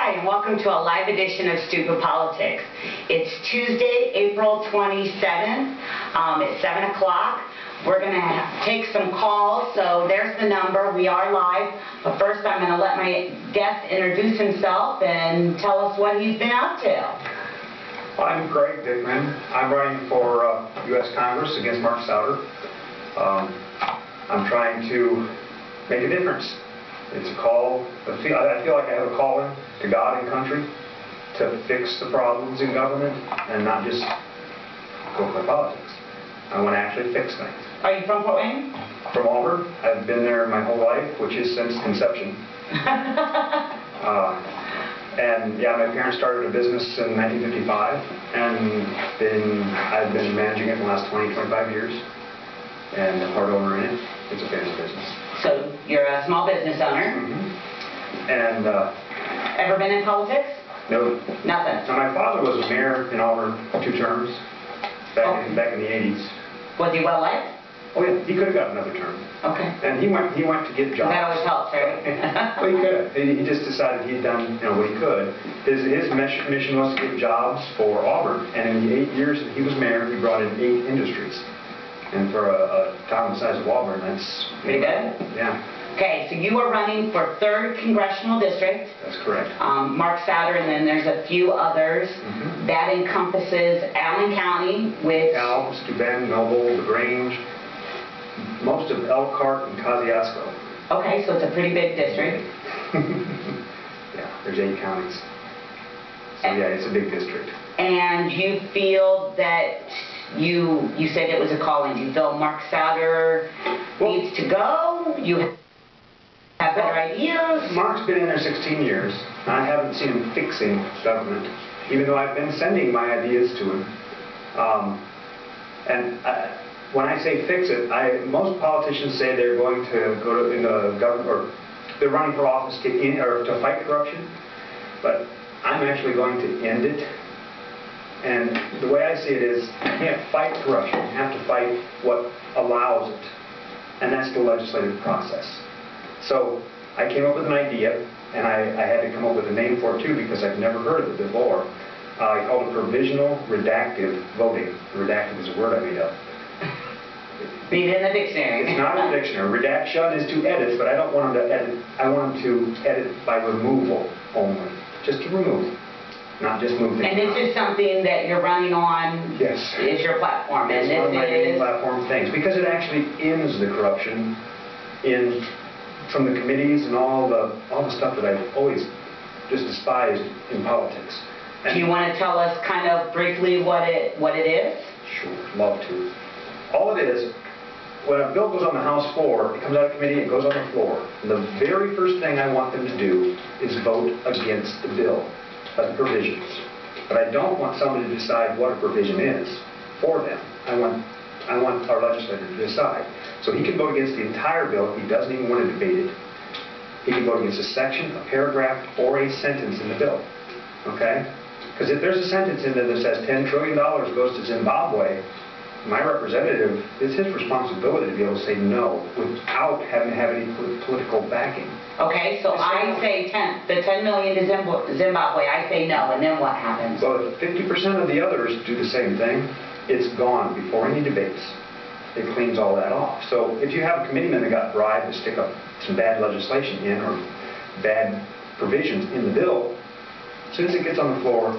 Hi, and welcome to a live edition of Stupid Politics. It's Tuesday, April 27th. It's 7 o'clock. We're going to take some calls, so there's the number. We are live. But first, I'm going to let my guest introduce himself and tell us what he's been up to. I'm Greg Dickman. I'm running for U.S. Congress against Mark Souder. I'm trying to make a difference. It's a call. I feel like I have a calling to God and country to fix the problems in government and not just go for politics. I want to actually fix things. Are you from Fort Wayne? From Auburn. I've been there my whole life, which is since conception. And yeah, my parents started a business in 1955, and I've been managing it in the last 25 years, and a part owner in it. It's a family business. So you're a small business owner. Mm-hmm. And ever been in politics? No. Nothing. Now, my father was a mayor in Auburn 2 terms back in the 80s. Was he well liked? Oh yeah, he could have got another term. Okay. And he went to get jobs. That always helps, right? Well, he could have. He just decided he'd done what he could. His mission was to get jobs for Auburn, and in the 8 years that he was mayor, he brought in 8 industries. And for a town the size of Auburn, that's pretty good. Yeah. Okay, so you are running for 3rd Congressional District. That's correct. Mark Souder, and then there's a few others. Mm-hmm. That encompasses Allen County, which... Cal, Steuben, Noble, LaGrange, most of Elkhart and Kosciuszko. Okay, so it's a pretty big district. Yeah, there's 8 counties. So yeah, it's a big district. And you feel that you said it was a calling. Do you feel Mark Souder needs to go? You have better ideas? Mark's been in there 16 years. I haven't seen him fixing government, even though I've been sending my ideas to him. When I say fix it, most politicians say they're going to go in the government, or they're running for office to fight corruption. But I'm actually going to end it. And the way I see it is, you can't fight corruption. You have to fight what allows it, and that's the legislative process. So I came up with an idea, and I had to come up with a name for it too because I've never heard of it before. I called it provisional redactive voting. Redactive is a word I made up. Read it in the dictionary. It's not in the dictionary. Redaction is to edit, but I don't want them to edit. I want them to edit by removal only, just to remove. Not just move things. And this is something that you're running on. Yes. Is your platform. It's and one of my main is platform things because it actually ends the corruption from the committees and all the stuff that I've always just despised in politics. And do you want to tell us kind of briefly what it is? Sure, love to. All it is, when a bill goes on the House floor, it comes out of committee, it goes on the floor. And the very first thing I want them to do is vote against the bill. The provisions. But I don't want somebody to decide what a provision is for them. I want our legislator to decide. So he can vote against the entire bill if he doesn't even want to debate it. He can vote against a section, a paragraph, or a sentence in the bill. Okay? Because if there's a sentence in there that says $10 trillion goes to Zimbabwe, my representative, it's his responsibility to be able to say no without having to have any political backing. Okay, so I say the 10 million to Zimbabwe, I say no, and then what happens? Well, if 50% of the others do the same thing, it's gone before any debates. It cleans all that off. So if you have a committeeman that got bribed to stick up some bad legislation in or bad provisions in the bill, as soon as it gets on the floor,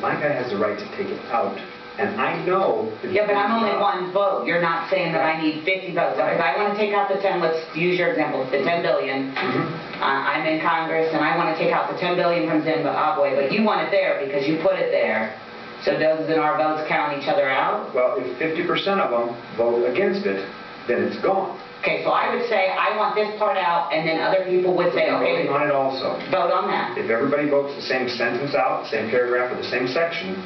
my guy has the right to take it out. And I know... Yeah, but I'm only one vote. You're not saying that I need 50 votes. Because I want to take out the 10, let's use your example, the 10 billion. Mm-hmm. I'm in Congress and I want to take out the 10 billion from Zimbabwe, but you want it there because you put it there. So doesn't our votes count each other out? Well, if 50% of them vote against it, then it's gone. Okay, so I would say I want this part out, and then other people would say, okay, voting on it also. Vote on that. If everybody votes the same sentence out, the same paragraph, or the same section,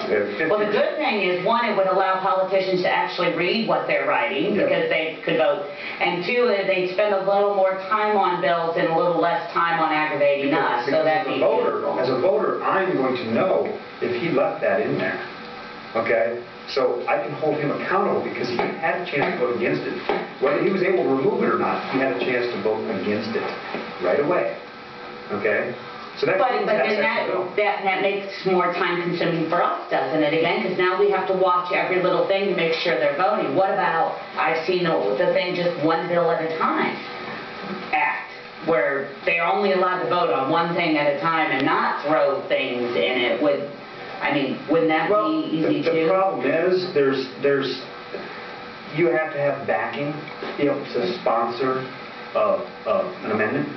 well, the good thing is, one, it would allow politicians to actually read what they're writing because they could vote. And 2, they'd spend a little more time on bills and a little less time on aggravating us. So that'd be as a voter, I'm going to know if he left that in there. Okay? So I can hold him accountable because he had a chance to vote against it. Whether he was able to remove it or not, he had a chance to vote against it right away. Okay? So that But cleans then that section of the bill. that makes more time consuming for us, doesn't it, again? Because now we have to watch every little thing to make sure they're voting. What about, I've seen the thing just one bill at a time act, where they're only allowed to vote on one thing at a time and not throw things in it. Wouldn't that be easy too? The problem is, you have to have backing, to sponsor an amendment,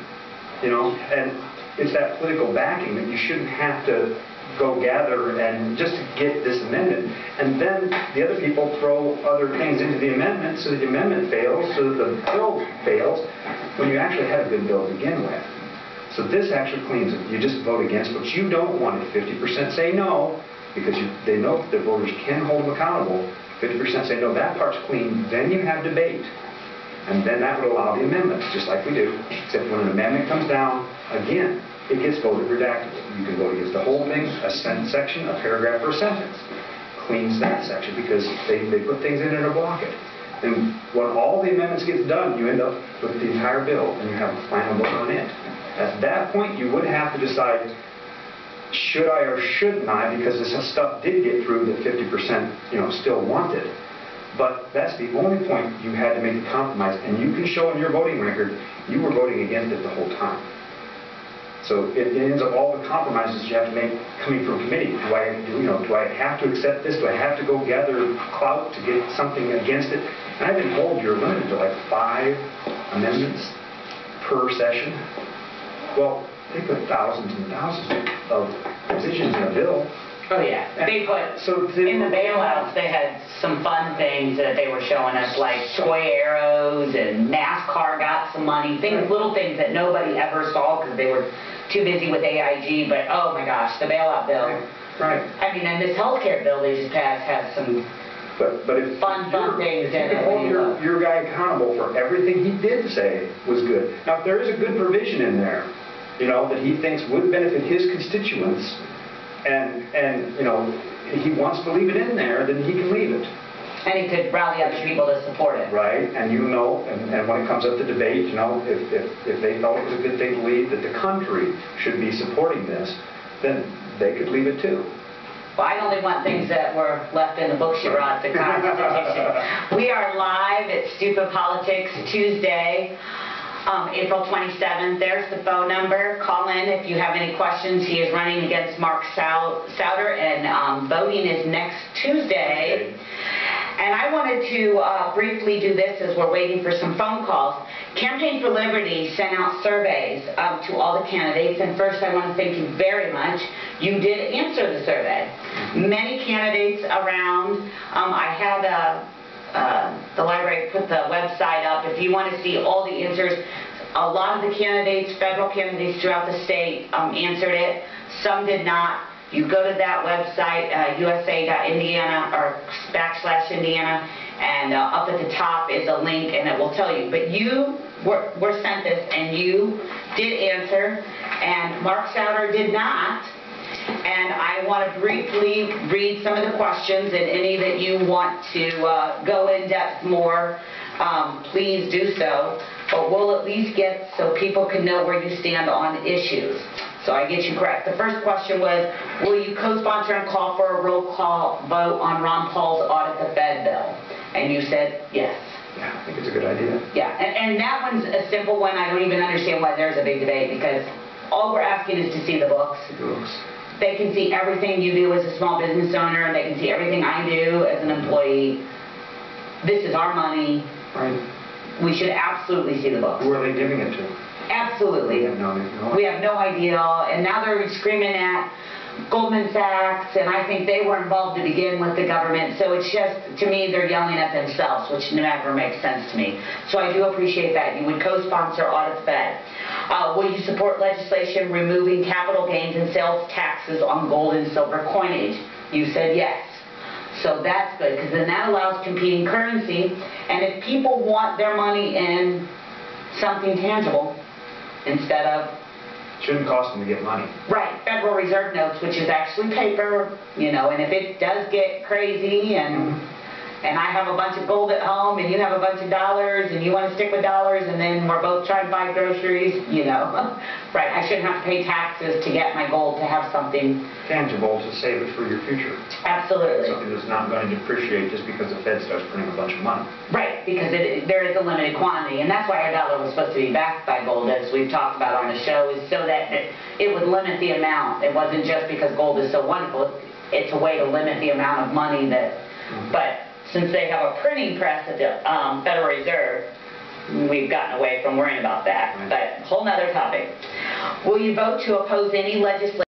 and it's that political backing that you shouldn't have to go gather and just to get this amendment, and then the other people throw other things into the amendment so that the amendment fails, so that the bill fails, when you actually had a good bill to begin with. So this actually cleans it. You just vote against, but you don't want it 50% say no, because they know that the voters can hold them accountable. 50% say no, that part's clean. Then you have debate. And then that would allow the amendments, just like we do. Except when an amendment comes down, again, it gets voted redactable. You can vote against the whole thing, a section, a paragraph, or a sentence. Cleans that section because they put things in there to block it. And when all the amendments gets done, you end up with the entire bill and you have a final vote on it. At that point, you would have to decide, should I or shouldn't I, because this stuff did get through that 50% still wanted. But that's the only point you had to make a compromise, and you can show in your voting record you were voting against it the whole time. So it ends up all the compromises you have to make coming from committee. Do I have to accept this? Do I have to go gather clout to get something against it? And I've been told you're limited to like 5 amendments per session. Well, they put thousands and thousands of provisions in a bill. Oh yeah, they put, in the bailouts, they had some fun things that they were showing us, like toy arrows, and NASCAR got some money, little things that nobody ever saw because they were too busy with AIG, but oh my gosh, the bailout bill. Right. And this healthcare bill they just passed has some fun things in it. You can hold your guy accountable for everything he did say was good. Now, if there is a good provision in there, that he thinks would benefit his constituents, and he wants to leave it in there, then he can leave it. And he could rally other people to support it. Right, and and when it comes up to debate, if they felt it was a good thing to leave, that the country should be supporting this, then they could leave it too. Well, I only want things that were left in the books you brought, the Constitution. We are live at Stupid Politics Tuesday. April 27th. There's the phone number. Call in if you have any questions. He is running against Mark Souder, and voting is next Tuesday. And I wanted to briefly do this as we're waiting for some phone calls. Campaign for Liberty sent out surveys to all the candidates, and first I want to thank you very much. You did answer the survey. Many candidates around. I had the library put the website up. If you want to see all the answers, a lot of the candidates, federal candidates throughout the state answered it. Some did not. You go to that website, usa.indiana or /Indiana, and up at the top is a link and it will tell you. But you were sent this and you did answer, and Mark Souder did not. And I want to briefly read some of the questions, and any that you want to go in depth more, please do so. But we'll at least get so people can know where you stand on issues. So I get you correct. The first question was, will you co-sponsor and call for a roll call vote on Ron Paul's audit the Fed bill? And you said yes. Yeah, I think it's a good idea. Yeah, and that one's a simple one. I don't even understand why there's a big debate, because all we're asking is to see the books. They can see everything you do as a small business owner, and they can see everything I do as an employee. This is our money. Right. We should absolutely see the books. Who are they giving it to? Absolutely. We have no idea. And now they're screaming at Goldman Sachs, and I think they were involved to begin with the government. So it's just, to me, they're yelling at themselves, which never makes sense to me. So I do appreciate that. You would co-sponsor Audit Fed. Will you support legislation removing capital gains and sales taxes on gold and silver coinage? You said yes. So that's good, because then that allows competing currency. And if people want their money in something tangible instead of... Shouldn't cost them to get money. Right, Federal Reserve notes, which is actually paper, and if it does get crazy and and I have a bunch of gold at home, and you have a bunch of dollars, and you want to stick with dollars, and then we're both trying to buy groceries, you know. Right, I shouldn't have to pay taxes to get my gold to have something Tangible to save it for your future. absolutely. Something that's not going to depreciate just because the Fed starts printing a bunch of money. Right, because there is a limited quantity, and that's why our dollar was supposed to be backed by gold, as we've talked about on the show, is so that it would limit the amount. It wasn't just because gold is so wonderful. It's a way to limit the amount of money that, but since they have a printing press at the Federal Reserve, we've gotten away from worrying about that. But whole nother topic. Will you vote to oppose any legislation